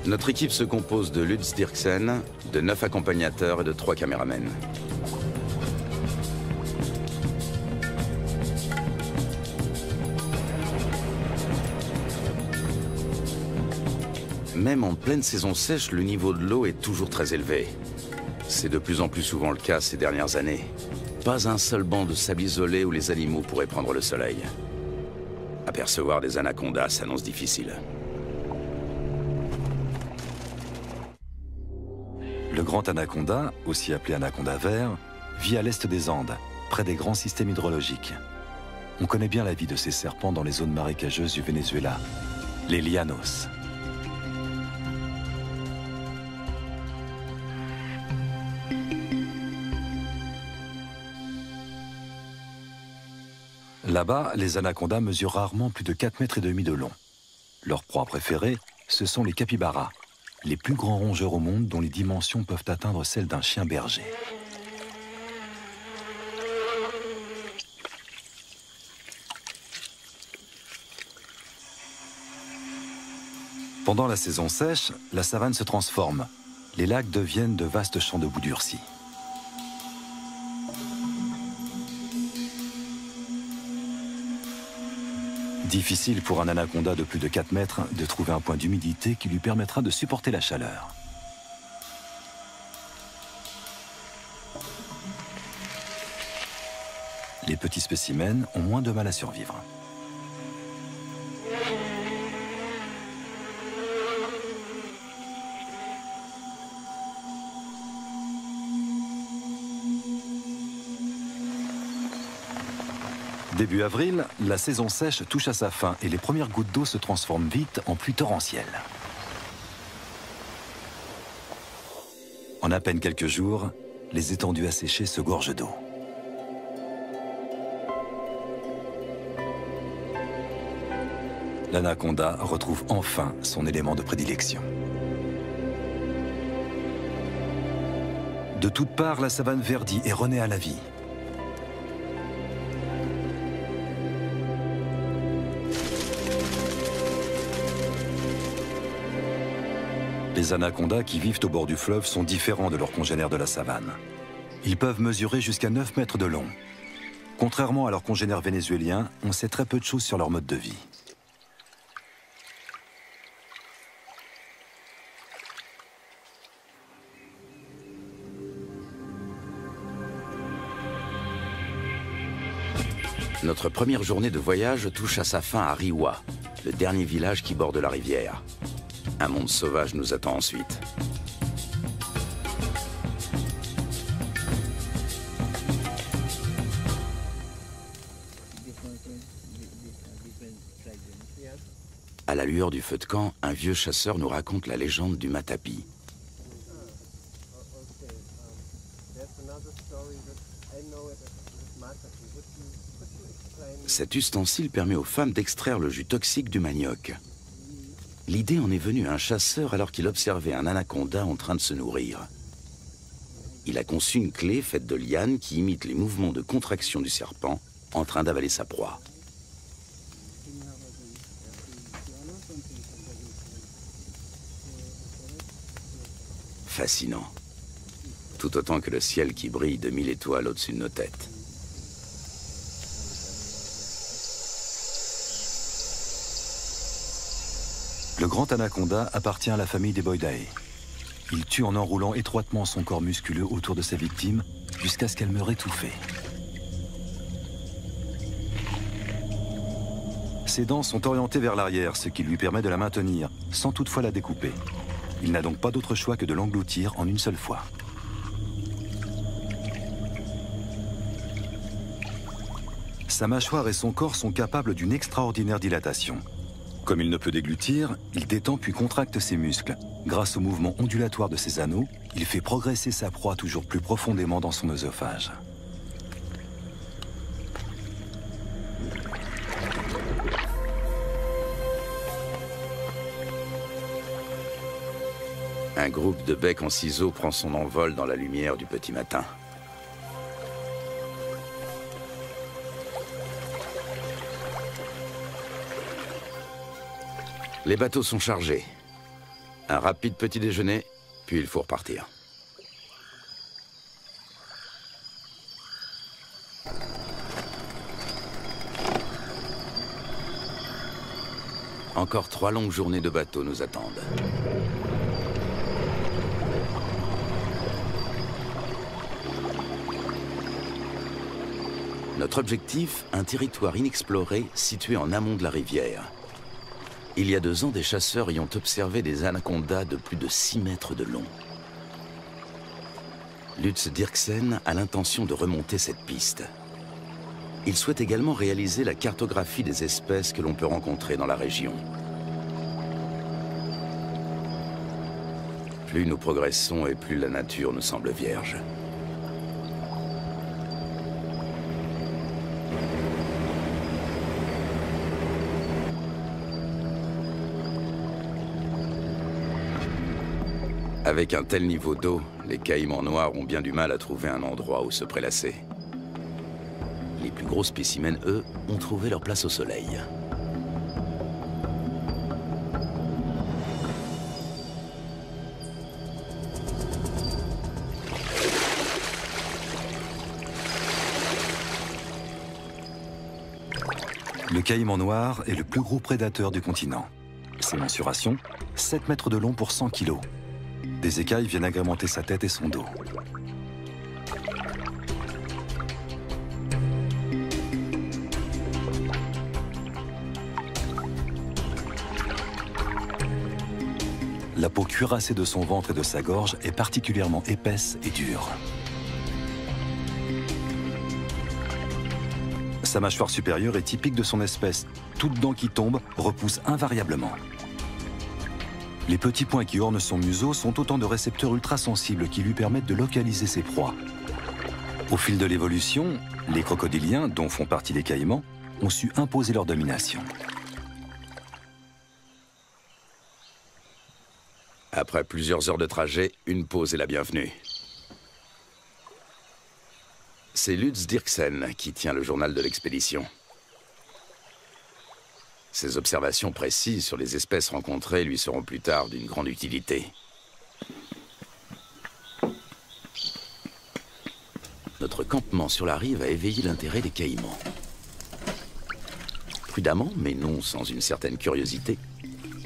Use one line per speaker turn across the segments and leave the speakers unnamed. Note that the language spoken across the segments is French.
Notre équipe se compose de Lutz Dirksen, de 9 accompagnateurs et de 3 caméramens. Même en pleine saison sèche, le niveau de l'eau est toujours très élevé. C'est de plus en plus souvent le cas ces dernières années. Pas un seul banc de sable isolé où les animaux pourraient prendre le soleil. Apercevoir des anacondas s'annonce difficile.
Le grand anaconda, aussi appelé anaconda vert, vit à l'est des Andes, près des grands systèmes hydrologiques. On connaît bien la vie de ces serpents dans les zones marécageuses du Venezuela, les llanos. Là-bas, les anacondas mesurent rarement plus de 4,5 mètres de long. Leur proie préférée, ce sont les capybaras, les plus grands rongeurs au monde dont les dimensions peuvent atteindre celles d'un chien berger. Pendant la saison sèche, la savane se transforme. Les lacs deviennent de vastes champs de boue durcie. Difficile pour un anaconda de plus de 4 mètres de trouver un point d'humidité qui lui permettra de supporter la chaleur. Les petits spécimens ont moins de mal à survivre. Début avril, la saison sèche touche à sa fin et les premières gouttes d'eau se transforment vite en pluie torrentielle. En à peine quelques jours, les étendues asséchées se gorgent d'eau. L'anaconda retrouve enfin son élément de prédilection. De toutes parts, la savane verdit et renaît à la vie. Les anacondas qui vivent au bord du fleuve sont différents de leurs congénères de la savane. Ils peuvent mesurer jusqu'à 9 mètres de long. Contrairement à leurs congénères vénézuéliens, on sait très peu de choses sur leur mode de vie.
Notre première journée de voyage touche à sa fin à Riwa, le dernier village qui borde la rivière. Un monde sauvage nous attend ensuite. À la lueur du feu de camp, un vieux chasseur nous raconte la légende du matapi. Cet ustensile permet aux femmes d'extraire le jus toxique du manioc. L'idée en est venue à un chasseur alors qu'il observait un anaconda en train de se nourrir. Il a conçu une clé faite de lianes qui imite les mouvements de contraction du serpent en train d'avaler sa proie. Fascinant. Tout autant que le ciel qui brille de 1000 étoiles au-dessus de nos têtes.
Le grand anaconda appartient à la famille des Boidae. Il tue en enroulant étroitement son corps musculeux autour de sa victime jusqu'à ce qu'elle meure étouffée. Ses dents sont orientées vers l'arrière, ce qui lui permet de la maintenir, sans toutefois la découper. Il n'a donc pas d'autre choix que de l'engloutir en une seule fois. Sa mâchoire et son corps sont capables d'une extraordinaire dilatation. Comme il ne peut déglutir, il détend puis contracte ses muscles. Grâce au mouvement ondulatoire de ses anneaux, il fait progresser sa proie toujours plus profondément dans son œsophage.
Un groupe de becs en ciseaux prend son envol dans la lumière du petit matin. Les bateaux sont chargés. Un rapide petit déjeuner, puis il faut repartir. Encore 3 longues journées de bateau nous attendent. Notre objectif, un territoire inexploré situé en amont de la rivière. Il y a 2 ans, des chasseurs y ont observé des anacondas de plus de 6 mètres de long. Lutz Dirksen a l'intention de remonter cette piste. Il souhaite également réaliser la cartographie des espèces que l'on peut rencontrer dans la région. Plus nous progressons et plus la nature nous semble vierge. Avec un tel niveau d'eau, les caïmans noirs ont bien du mal à trouver un endroit où se prélasser. Les plus gros spécimens, eux, ont trouvé leur place au soleil.
Le caïman noir est le plus gros prédateur du continent. Ses mensurations, 7 mètres de long pour 100 kilos. Des écailles viennent agrémenter sa tête et son dos. La peau cuirassée de son ventre et de sa gorge est particulièrement épaisse et dure. Sa mâchoire supérieure est typique de son espèce. Toute dent qui tombe repousse invariablement. Les petits points qui ornent son museau sont autant de récepteurs ultrasensibles qui lui permettent de localiser ses proies. Au fil de l'évolution, les crocodiliens, dont font partie les caïmans, ont su imposer leur domination.
Après plusieurs heures de trajet, une pause est la bienvenue. C'est Lutz Dirksen qui tient le journal de l'expédition. Ses observations précises sur les espèces rencontrées lui seront plus tard d'une grande utilité. Notre campement sur la rive a éveillé l'intérêt des caïmans. Prudemment, mais non sans une certaine curiosité,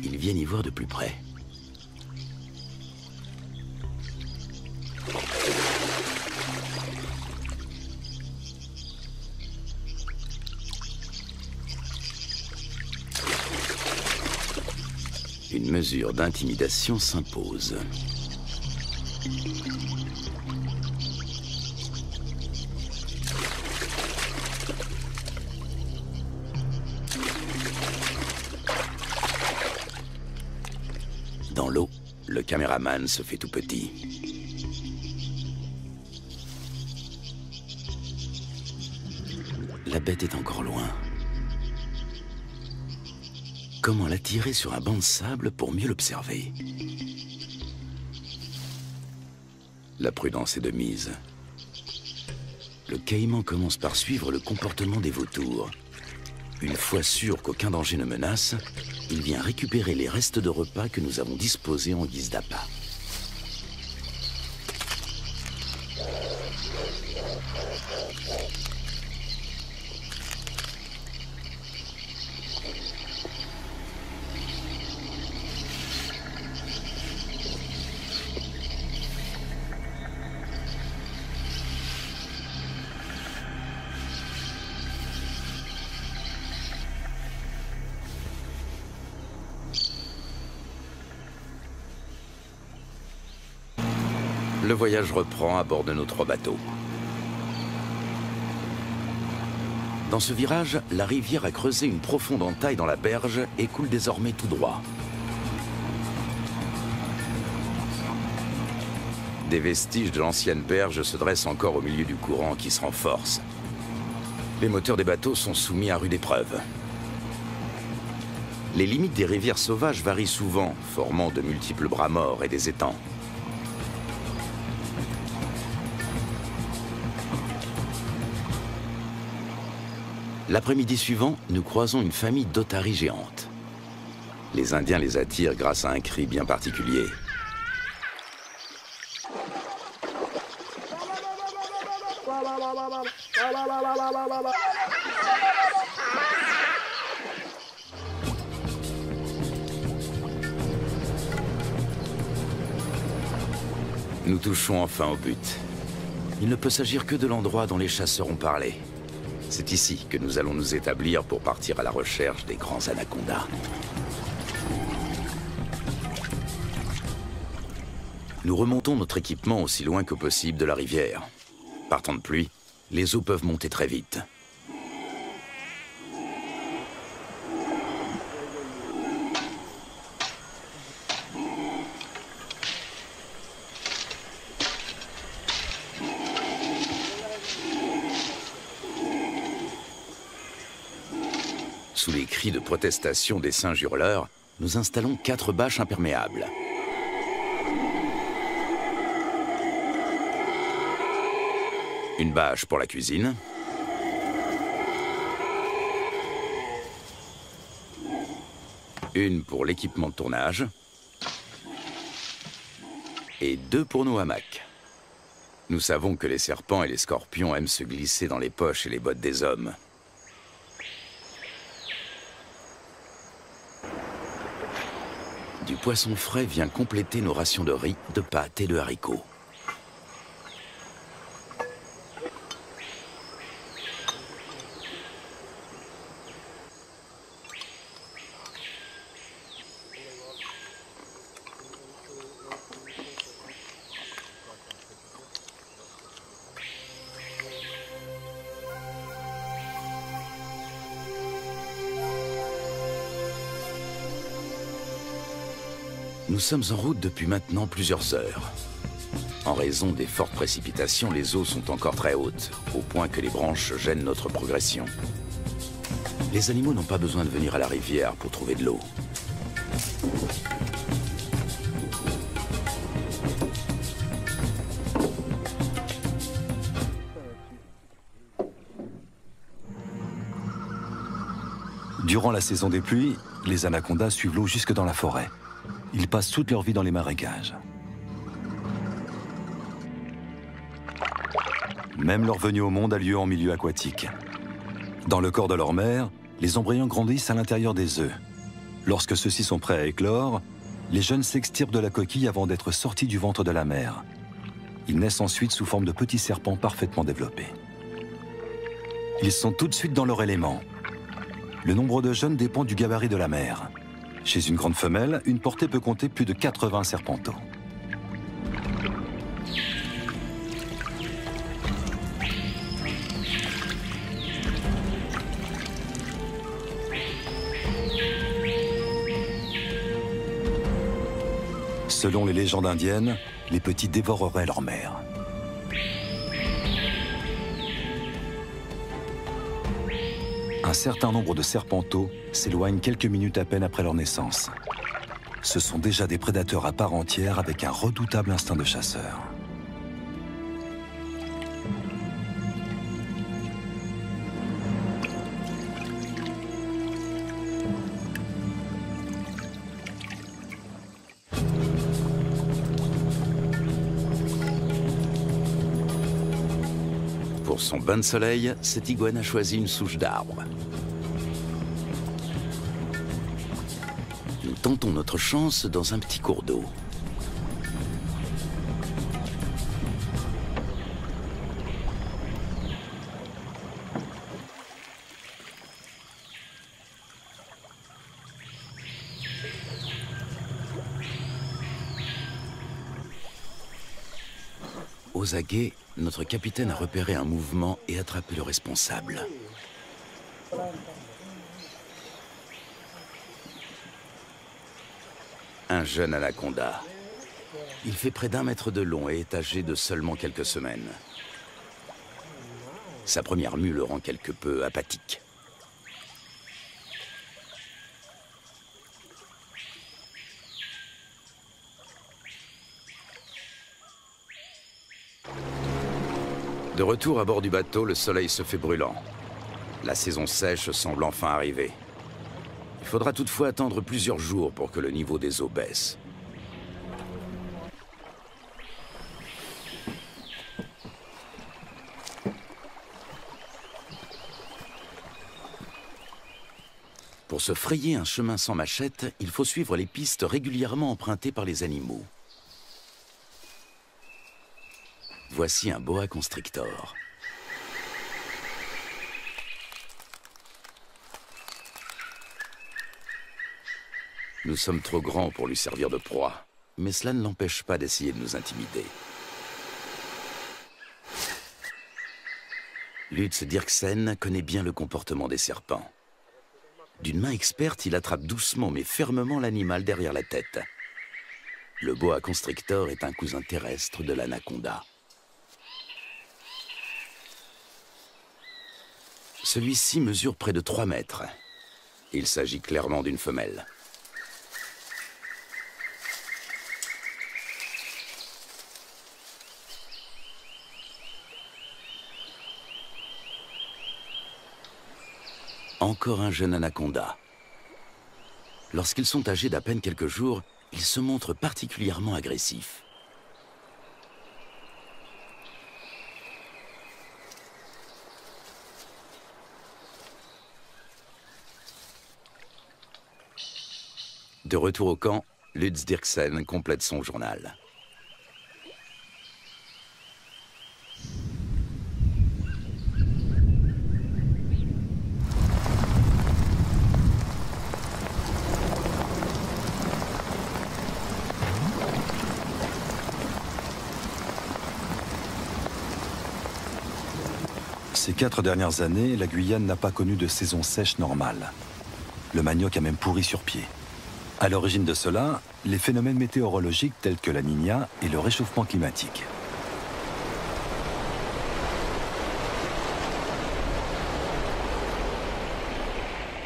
ils viennent y voir de plus près. Une mesure d'intimidation s'impose. Dans l'eau, le caméraman se fait tout petit. La bête est encore loin. Comment l'attirer sur un banc de sable pour mieux l'observer? La prudence est de mise. Le caïman commence par suivre le comportement des vautours. Une fois sûr qu'aucun danger ne menace, il vient récupérer les restes de repas que nous avons disposés en guise d'appât. Le voyage reprend à bord de nos 3 bateaux. Dans ce virage, la rivière a creusé une profonde entaille dans la berge et coule désormais tout droit. Des vestiges de l'ancienne berge se dressent encore au milieu du courant qui se renforce. Les moteurs des bateaux sont soumis à rude épreuve. Les limites des rivières sauvages varient souvent, formant de multiples bras morts et des étangs. L'après-midi suivant, nous croisons une famille d'otaries géantes. Les Indiens les attirent grâce à un cri bien particulier. Nous touchons enfin au but. Il ne peut s'agir que de l'endroit dont les chasseurs ont parlé. C'est ici que nous allons nous établir pour partir à la recherche des grands anacondas. Nous remontons notre équipement aussi loin que possible de la rivière. Par temps de pluie, les eaux peuvent monter très vite. Sous les cris de protestation des singes hurleurs, nous installons 4 bâches imperméables. Une bâche pour la cuisine. Une pour l'équipement de tournage. Et 2 pour nos hamacs. Nous savons que les serpents et les scorpions aiment se glisser dans les poches et les bottes des hommes. Du poisson frais vient compléter nos rations de riz, de pâtes et de haricots. Nous sommes en route depuis maintenant plusieurs heures. En raison des fortes précipitations, les eaux sont encore très hautes, au point que les branches gênent notre progression. Les animaux n'ont pas besoin de venir à la rivière pour trouver de l'eau.
Durant la saison des pluies, les anacondas suivent l'eau jusque dans la forêt. Ils passent toute leur vie dans les marécages. Même leur venue au monde a lieu en milieu aquatique. Dans le corps de leur mère, les embryons grandissent à l'intérieur des œufs. Lorsque ceux-ci sont prêts à éclore, les jeunes s'extirpent de la coquille avant d'être sortis du ventre de la mère. Ils naissent ensuite sous forme de petits serpents parfaitement développés. Ils sont tout de suite dans leur élément. Le nombre de jeunes dépend du gabarit de la mère. Chez une grande femelle, une portée peut compter plus de 80 serpenteaux. Selon les légendes indiennes, les petits dévoreraient leur mère. Un certain nombre de serpenteaux s'éloignent quelques minutes à peine après leur naissance. Ce sont déjà des prédateurs à part entière avec un redoutable instinct de chasseur.
Pour son bain de soleil, cette iguane a choisi une souche d'arbre. Nous tentons notre chance dans un petit cours d'eau. Aux aguets, notre capitaine a repéré un mouvement et attrapé le responsable. Un jeune anaconda. Il fait près d'1 mètre de long et est âgé de seulement quelques semaines. Sa première mue le rend quelque peu apathique. De retour à bord du bateau, le soleil se fait brûlant. La saison sèche semble enfin arriver. Il faudra toutefois attendre plusieurs jours pour que le niveau des eaux baisse. Pour se frayer un chemin sans machette, il faut suivre les pistes régulièrement empruntées par les animaux. Voici un boa constrictor. Nous sommes trop grands pour lui servir de proie, mais cela ne l'empêche pas d'essayer de nous intimider. Lutz Dirksen connaît bien le comportement des serpents. D'une main experte, il attrape doucement mais fermement l'animal derrière la tête. Le boa constrictor est un cousin terrestre de l'anaconda. Celui-ci mesure près de 3 mètres. Il s'agit clairement d'une femelle. Encore un jeune anaconda. Lorsqu'ils sont âgés d'à peine quelques jours, ils se montrent particulièrement agressifs. De retour au camp, Lutz Dirksen complète son journal.
Ces 4 dernières années, la Guyane n'a pas connu de saison sèche normale. Le manioc a même pourri sur pied. À l'origine de cela, les phénomènes météorologiques tels que la Niña et le réchauffement climatique.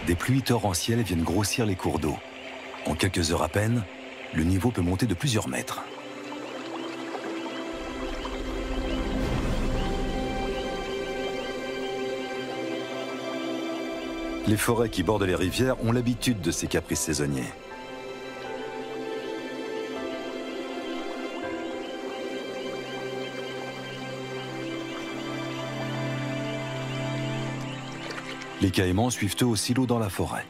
Des pluies torrentielles viennent grossir les cours d'eau. En quelques heures à peine, le niveau peut monter de plusieurs mètres. Les forêts qui bordent les rivières ont l'habitude de ces caprices saisonniers. Les caïmans suivent eux aussi l'eau dans la forêt.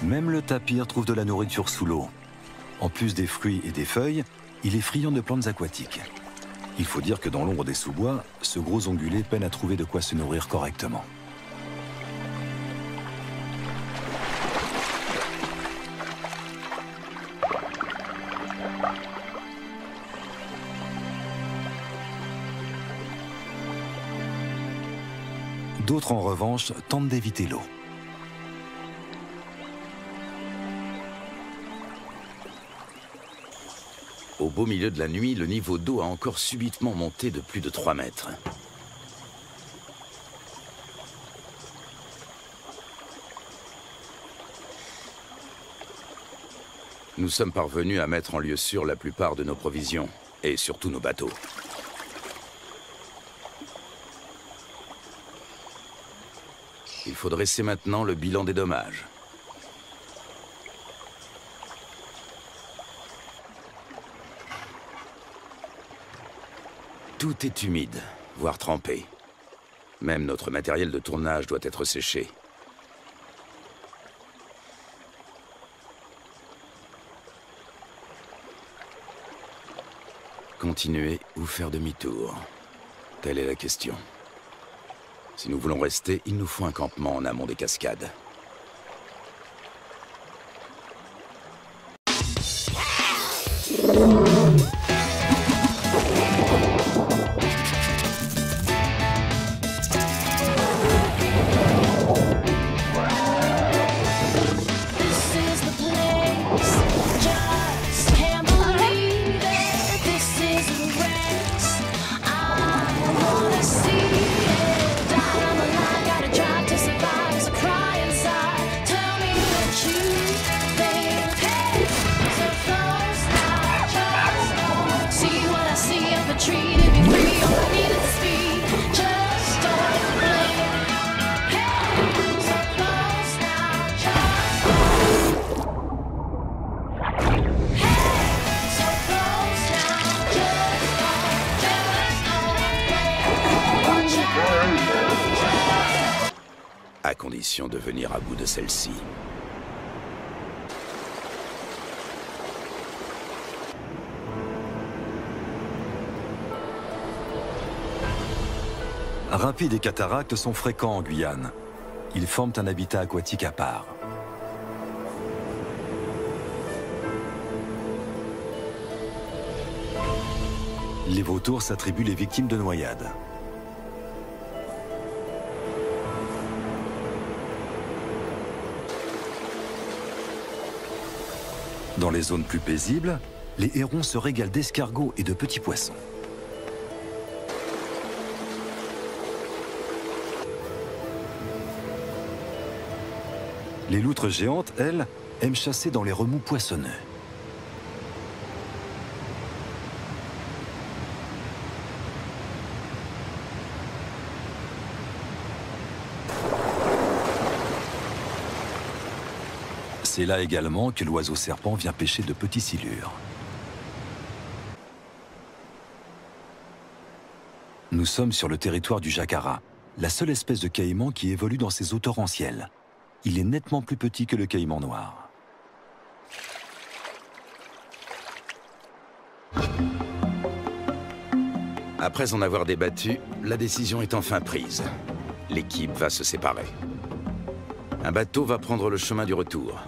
Même le tapir trouve de la nourriture sous l'eau. En plus des fruits et des feuilles, il est friand de plantes aquatiques. Il faut dire que dans l'ombre des sous-bois, ce gros ongulé peine à trouver de quoi se nourrir correctement. D'autres, en revanche, tentent d'éviter l'eau.
Au beau milieu de la nuit, le niveau d'eau a encore subitement monté de plus de 3 mètres. Nous sommes parvenus à mettre en lieu sûr la plupart de nos provisions, et surtout nos bateaux. Il faut dresser maintenant le bilan des dommages. Tout est humide, voire trempé. Même notre matériel de tournage doit être séché. Continuer ou faire demi-tour? Telle est la question. Si nous voulons rester, il nous faut un campement en amont des cascades.
Try to survive as a cry inside.
à condition de venir à bout de celle-ci.
Rapides et cataractes sont fréquents en Guyane. Ils forment un habitat aquatique à part. Les vautours s'attribuent les victimes de noyades. Dans les zones plus paisibles, les hérons se régalent d'escargots et de petits poissons. Les loutres géantes, elles, aiment chasser dans les remous poissonneux. C'est là également que l'oiseau serpent vient pêcher de petits silures. Nous sommes sur le territoire du jacara, la seule espèce de caïman qui évolue dans ces eaux torrentielles. Il est nettement plus petit que le caïman noir.
Après en avoir débattu, la décision est enfin prise. L'équipe va se séparer. Un bateau va prendre le chemin du retour.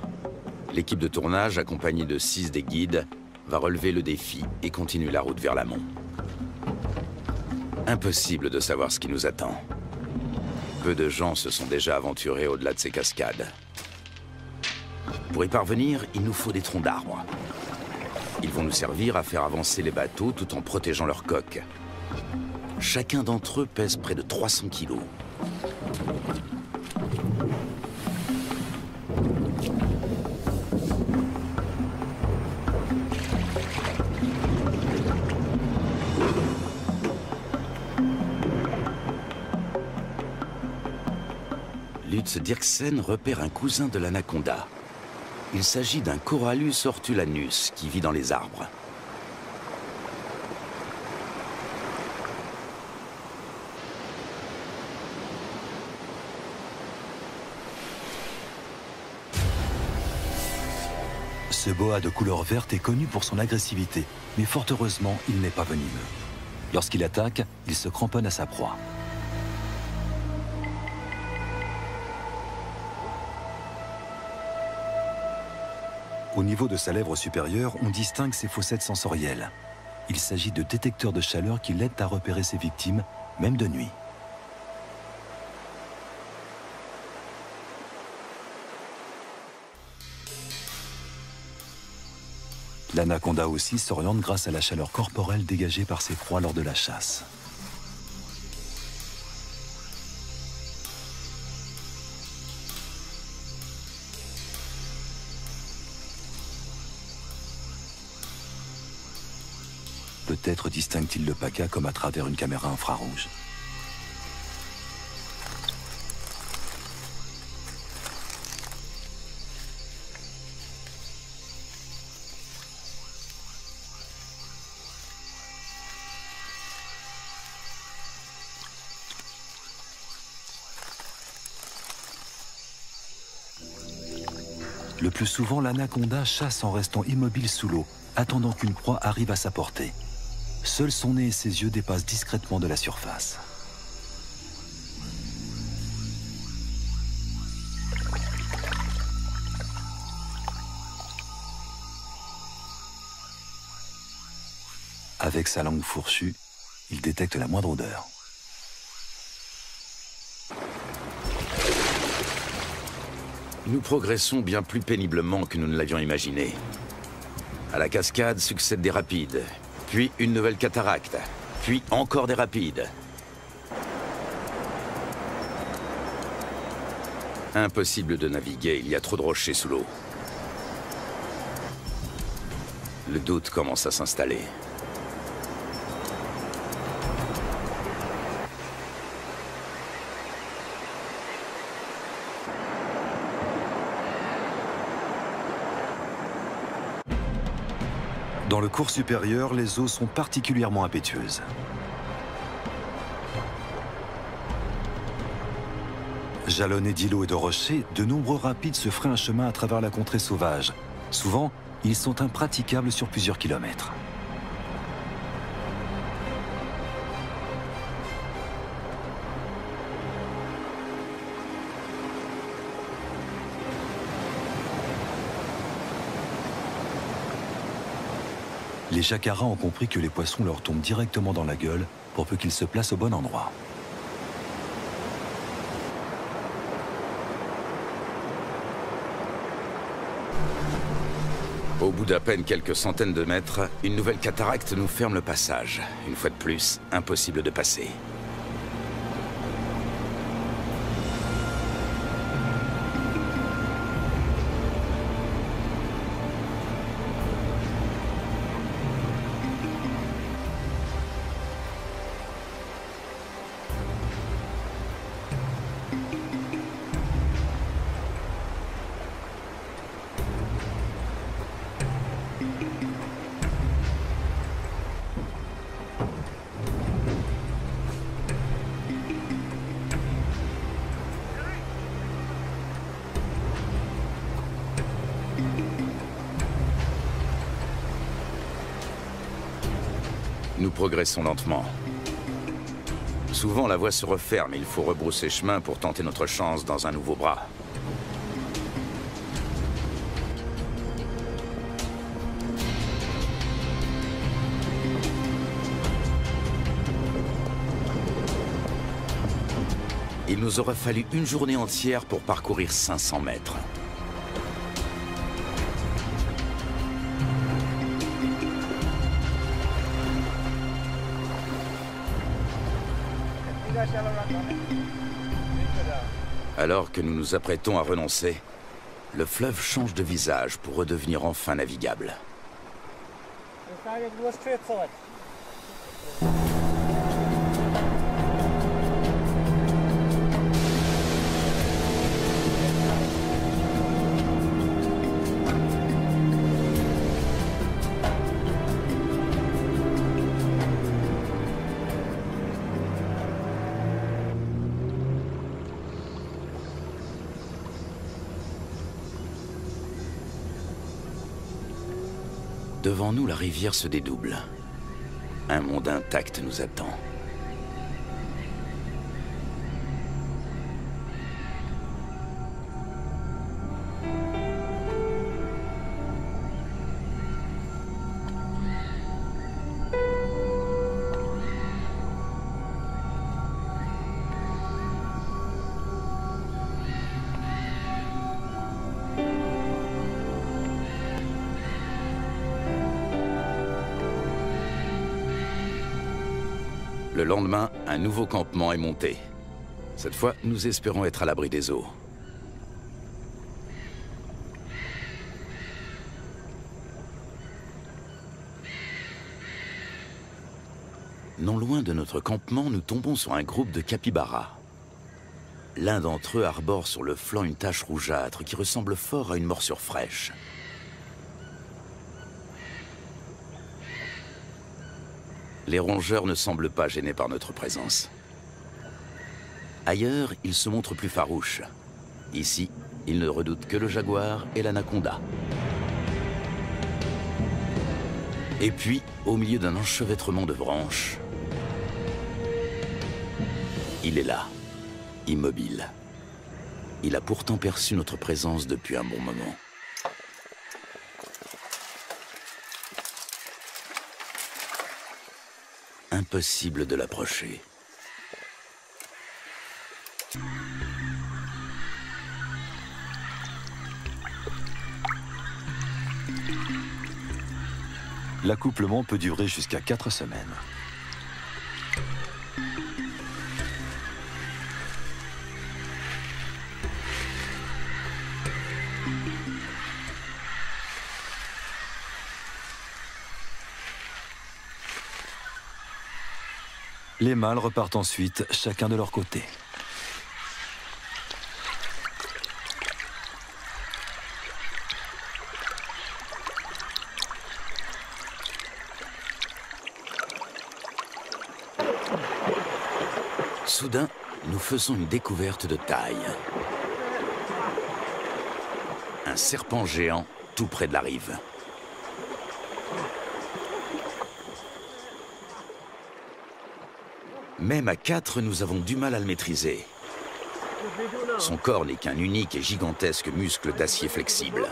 L'équipe de tournage, accompagnée de 6 des guides, va relever le défi et continuer la route vers l'amont. Impossible de savoir ce qui nous attend. Peu de gens se sont déjà aventurés au-delà de ces cascades. Pour y parvenir, il nous faut des troncs d'arbres. Ils vont nous servir à faire avancer les bateaux tout en protégeant leurs coques. Chacun d'entre eux pèse près de 300 kilos. Lutz Dirksen repère un cousin de l'anaconda. Il s'agit d'un Corallus hortulanus qui vit dans les arbres.
Ce boa de couleur verte est connu pour son agressivité, mais fort heureusement, il n'est pas venimeux. Lorsqu'il attaque, il se cramponne à sa proie. Au niveau de sa lèvre supérieure, on distingue ses fossettes sensorielles. Il s'agit de détecteurs de chaleur qui l'aident à repérer ses victimes, même de nuit. L'anaconda aussi s'oriente grâce à la chaleur corporelle dégagée par ses proies lors de la chasse. Peut-être distingue-t-il le paca comme à travers une caméra infrarouge. Le plus souvent, l'anaconda chasse en restant immobile sous l'eau, attendant qu'une proie arrive à sa portée. Seul son nez et ses yeux dépassent discrètement de la surface. Avec sa langue fourchue, il détecte la moindre odeur.
Nous progressons bien plus péniblement que nous ne l'avions imaginé. À la cascade succèdent des rapides, puis une nouvelle cataracte, puis encore des rapides. Impossible de naviguer, il y a trop de rochers sous l'eau. Le doute commence à s'installer.
Dans le cours supérieur, les eaux sont particulièrement impétueuses. Jalonnés d'îlots et de rochers, de nombreux rapides se feraient un chemin à travers la contrée sauvage. Souvent, ils sont impraticables sur plusieurs kilomètres. Les jacaras ont compris que les poissons leur tombent directement dans la gueule pour peu qu'ils se placent au bon endroit.
Au bout d'à peine quelques centaines de mètres, une nouvelle cataracte nous ferme le passage. Une fois de plus, impossible de passer. Nous progressons lentement. Souvent, la voie se referme et il faut rebrousser chemin pour tenter notre chance dans un nouveau bras. Il nous aura fallu une journée entière pour parcourir 500 mètres. Alors que nous nous apprêtons à renoncer, le fleuve change de visage pour redevenir enfin navigable. Devant nous, la rivière se dédouble. Un monde intact nous attend. Le lendemain, un nouveau campement est monté. Cette fois, nous espérons être à l'abri des eaux. Non loin de notre campement, nous tombons sur un groupe de capybaras. L'un d'entre eux arbore sur le flanc une tache rougeâtre qui ressemble fort à une morsure fraîche. Les rongeurs ne semblent pas gênés par notre présence. Ailleurs, ils se montrent plus farouches. Ici, ils ne redoutent que le jaguar et l'anaconda. Et puis, au milieu d'un enchevêtrement de branches, il est là, immobile. Il a pourtant perçu notre présence depuis un bon moment. Impossible de l'approcher.
L'accouplement peut durer jusqu'à 4 semaines. Les mâles repartent ensuite, chacun de leur côté.
Soudain, nous faisons une découverte de taille. Un serpent géant tout près de la rive. Même à 4, nous avons du mal à le maîtriser. Son corps n'est qu'un unique et gigantesque muscle d'acier flexible.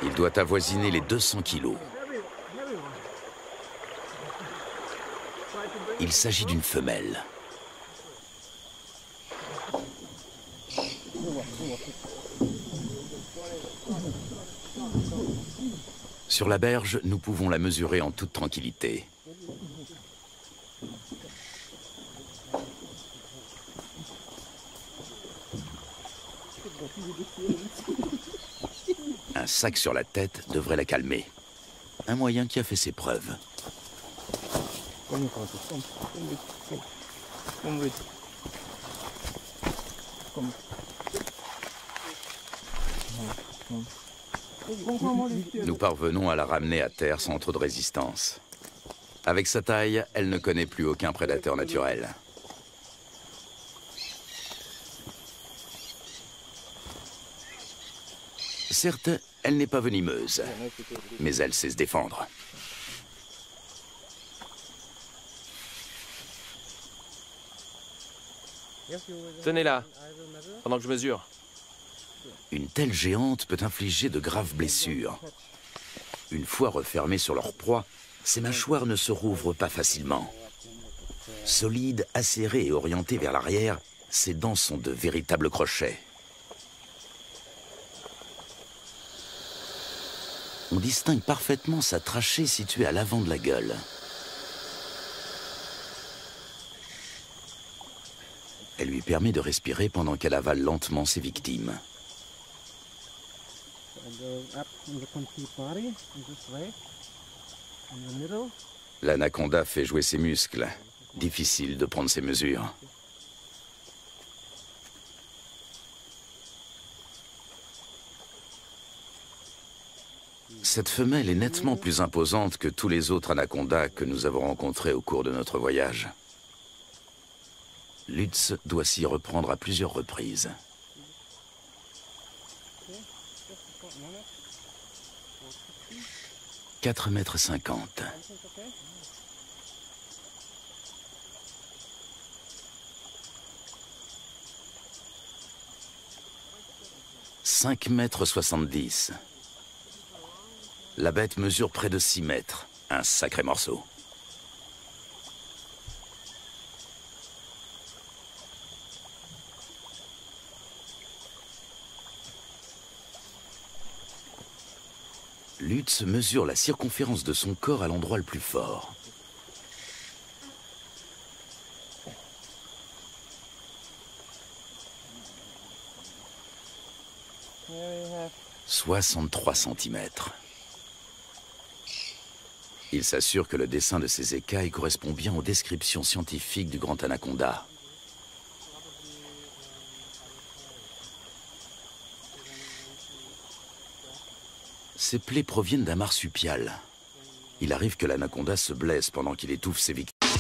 Il doit avoisiner les 200 kilos. Il s'agit d'une femelle. Sur la berge, nous pouvons la mesurer en toute tranquillité. Un sac sur la tête devrait la calmer. Un moyen qui a fait ses preuves. Nous parvenons à la ramener à terre sans trop de résistance. Avec sa taille, elle ne connaît plus aucun prédateur naturel. Certes, elle n'est pas venimeuse, mais elle sait se défendre.
Tenez-la, pendant que je mesure.
Une telle géante peut infliger de graves blessures. Une fois refermées sur leur proie, ses mâchoires ne se rouvrent pas facilement. Solides, acérées et orientées vers l'arrière, ses dents sont de véritables crochets. On distingue parfaitement sa trachée située à l'avant de la gueule. Elle lui permet de respirer pendant qu'elle avale lentement ses victimes. L'anaconda fait jouer ses muscles. Difficile de prendre ses mesures. Cette femelle est nettement plus imposante que tous les autres anacondas que nous avons rencontrés au cours de notre voyage. Lutz doit s'y reprendre à plusieurs reprises. « 4,50 m. « 5,70 m. La bête mesure près de 6 mètres. Un sacré morceau. Lutz mesure la circonférence de son corps à l'endroit le plus fort. « 63 cm. Il s'assure que le dessin de ses écailles correspond bien aux descriptions scientifiques du grand anaconda. Ces plaies proviennent d'un marsupial. Il arrive que l'anaconda se blesse pendant qu'il étouffe ses victimes.